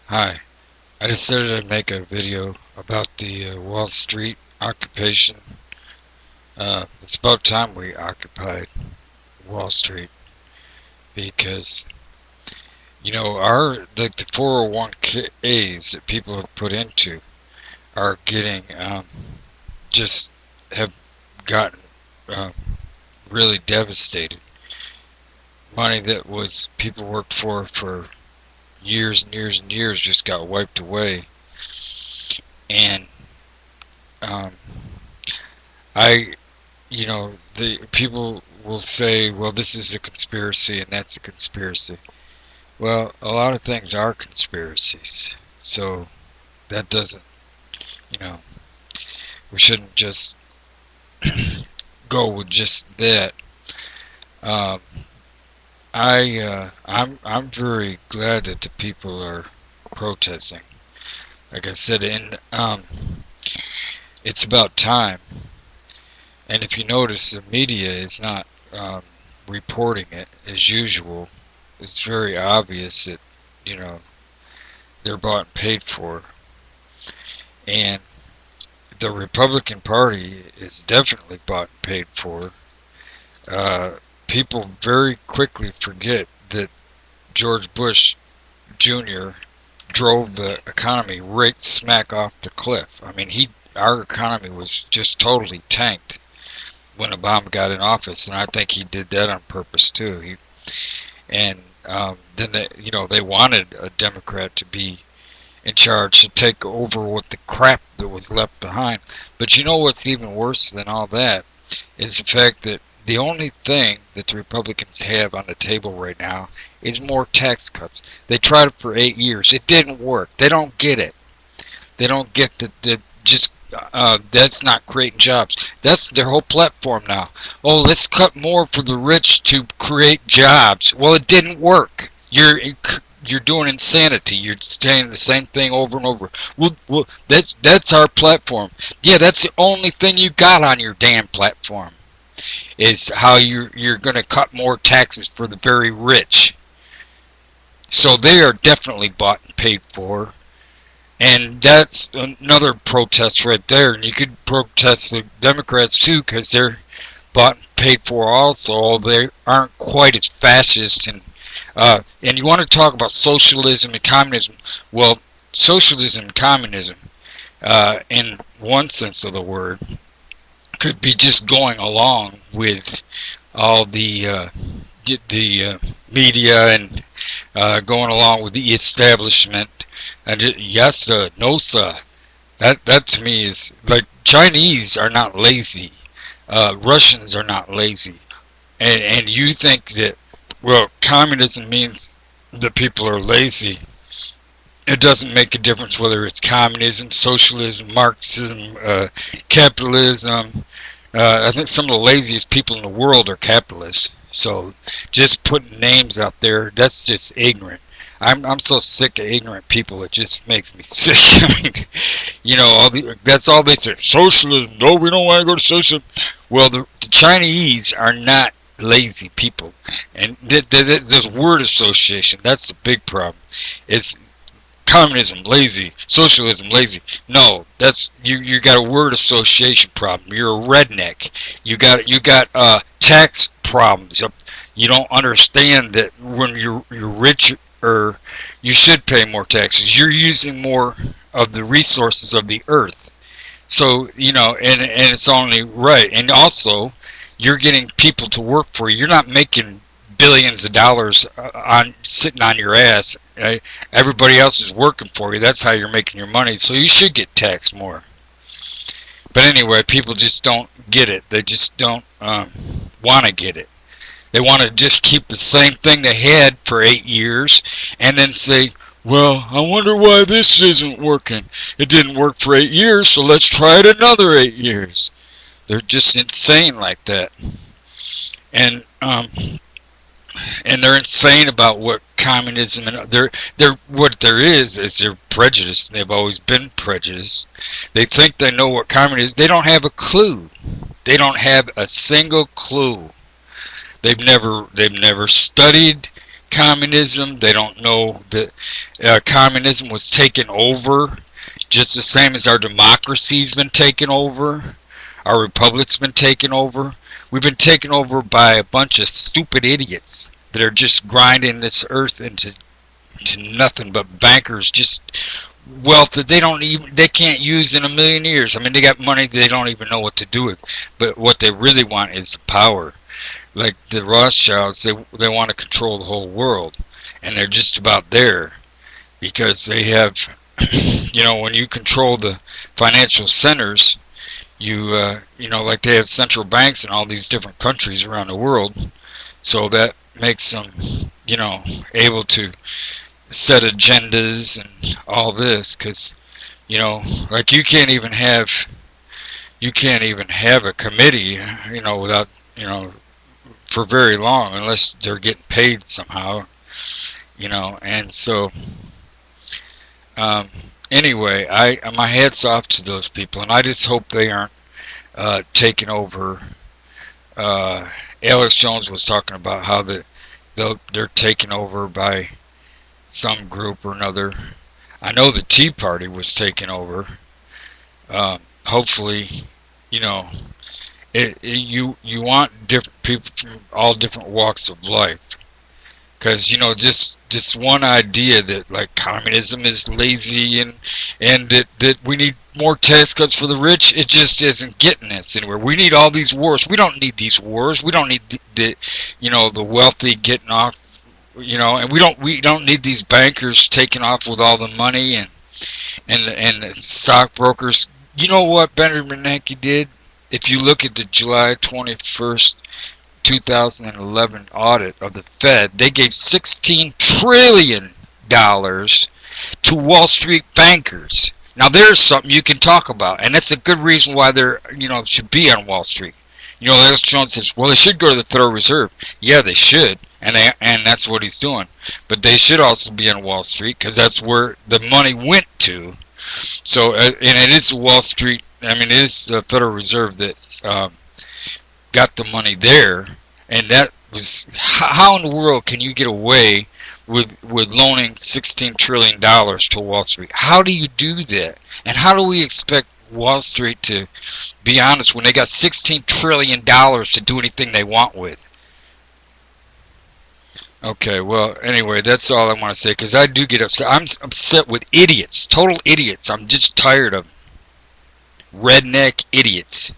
Hi, I decided to make a video about the Wall Street occupation. It's about time we occupied Wall Street because, the 401ks that people have put into are getting, just have gotten um, really devastated. Money that was people worked for years and years and years just got wiped away. And um, I the people will say, well, this is a conspiracy and that's a conspiracy. Well, a lot of things are conspiracies. So that doesn't, you know, we shouldn't just go with just that. Um, I'm very glad that the people are protesting. Like I said, and it's about time. And if you notice, the media is not reporting it as usual. It's very obvious that, you know, they're bought and paid for. And the Republican Party is definitely bought and paid for. People very quickly forget that George Bush Jr. drove the economy right smack off the cliff. I mean, our economy was just totally tanked when Obama got in office, and I think he did that on purpose too. Then they wanted a Democrat to be in charge to take over with the crap that was left behind. But you know what's even worse than all that is the fact that the only thing that the Republicans have on the table right now is more tax cuts. They tried it for 8 years. It didn't work. They don't get it. They don't get the just that's not creating jobs. That's their whole platform now. Oh, let's cut more for the rich to create jobs. Well, it didn't work. You're doing insanity. You're saying the same thing over and over. Well, that's our platform. Yeah, that's the only thing you got on your damn platform is how you're going to cut more taxes for the very rich. So they are definitely bought and paid for. And that's another protest right there. And you could protest the Democrats too, because they're bought and paid for also. They aren't quite as fascist. And you want to talk about socialism and communism. Well, socialism and communism, in one sense of the word, could be just going along with all the media and going along with the establishment. And yes sir, no sir. That to me is like Chinese are not lazy. Russians are not lazy. And you think that, well, communism means the people are lazy. It doesn't make a difference whether it's communism, socialism, Marxism, capitalism. I think some of the laziest people in the world are capitalists. So just putting names out there, that's just ignorant. I'm so sick of ignorant people. It just makes me sick. I mean, that's all they say. Socialism. No, we don't want to go to socialism. Well, the Chinese are not lazy people, and there's word association. That's the big problem. It's communism lazy, socialism lazy. No, that's you got a word association problem. You're a redneck. You got tax problems. You don't understand that when you're rich, or you should pay more taxes. You're using more of the resources of the earth. So, and it's only right. And also, you're getting people to work for you. You're not making billions of dollars on sitting on your ass. Everybody else is working for you. That's how you're making your money. So you should get taxed more. But anyway, people just don't get it. They just don't want to get it. They want to just keep the same thing they had for 8 years and then say, well, I wonder why this isn't working. It didn't work for 8 years, so let's try it another 8 years. They're just insane like that. And they're insane about what communism and what there is they're prejudiced. They've always been prejudiced. They think they know what communism is. They don't have a clue. They don't have a single clue. They've never studied communism. They don't know that communism was taken over just the same as our democracy's been taken over. Our republic's been taken over. We've been taken over by a bunch of stupid idiots that are just grinding this earth into to nothing but bankers, just wealth that they can't use in a million years. I mean, they got money they don't even know what to do with. But what they really want is the power. Like the Rothschilds, they want to control the whole world, and they're just about there because they have, when you control the financial centers, like they have central banks in all these different countries around the world, so that makes them, able to set agendas and all this, because like you can't even have a committee, without, for very long unless they're getting paid somehow, and so um, anyway, my hat's off to those people, and I just hope they aren't taking over. Alex Jones was talking about how they're taken over by some group or another. I know the Tea Party was taken over. Hopefully, you know, you want different people from all different walks of life, because just one idea that like communism is lazy and that we need more tax cuts for the rich, it just isn't getting us anywhere. We need all these wars. We don't need these wars. We don't need the wealthy getting off, and we don't need these bankers taking off with all the money and the stockbrokers. You know what Benjamin Bernanke did? If you look at the July 21st 2011 audit of the Fed, they gave $16 trillion to Wall Street bankers. Now there's something you can talk about, and that's a good reason why they're should be on Wall Street. Alex Jones says, well, they should go to the Federal Reserve. Yeah, they should, and that's what he's doing. But they should also be on Wall Street because that's where the money went to. So, and it is Wall Street. I mean, it is the Federal Reserve that got the money there, and that was how in the world can you get away with loaning $16 trillion to Wall Street? How do you do that? And how do we expect Wall Street to be honest when they got $16 trillion to do anything they want with? Okay, well, anyway, that's all I want to say, because I do get upset. I'm upset with idiots, total idiots. I'm just tired of redneck idiots.